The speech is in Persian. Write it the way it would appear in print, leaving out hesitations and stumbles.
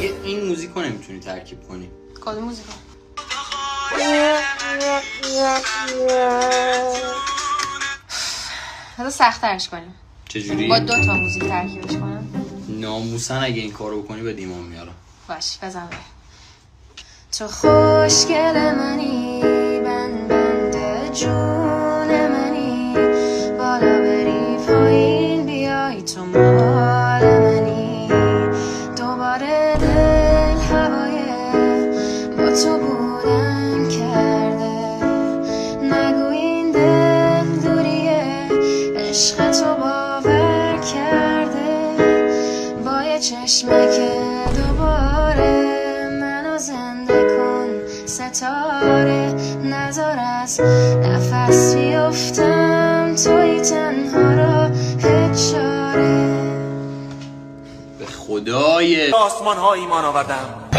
مگه این موزیک رو نمیتونی ترکیب کنی؟ کدوم موزیک؟ حالا سخت‌ترش کنیم. چجوری؟ با 2 تا موزیک ترکیبش کنم. ناموسن اگه این کارو بکنی به دیمان میارم. باش بزن بره. تو خوشگل منی، بند جون منی، بالا بری پایین بیای تو مال منی، دوباره دل هوای با تو بودن کرده، نگو این دل دوریه عشق تو باور کرده، با یه چشمک دوباره منو زنده کن ستاره، نذار از نفس بیفتم توی تنها را چاره. به خدای آسمان ها ایمان آوردم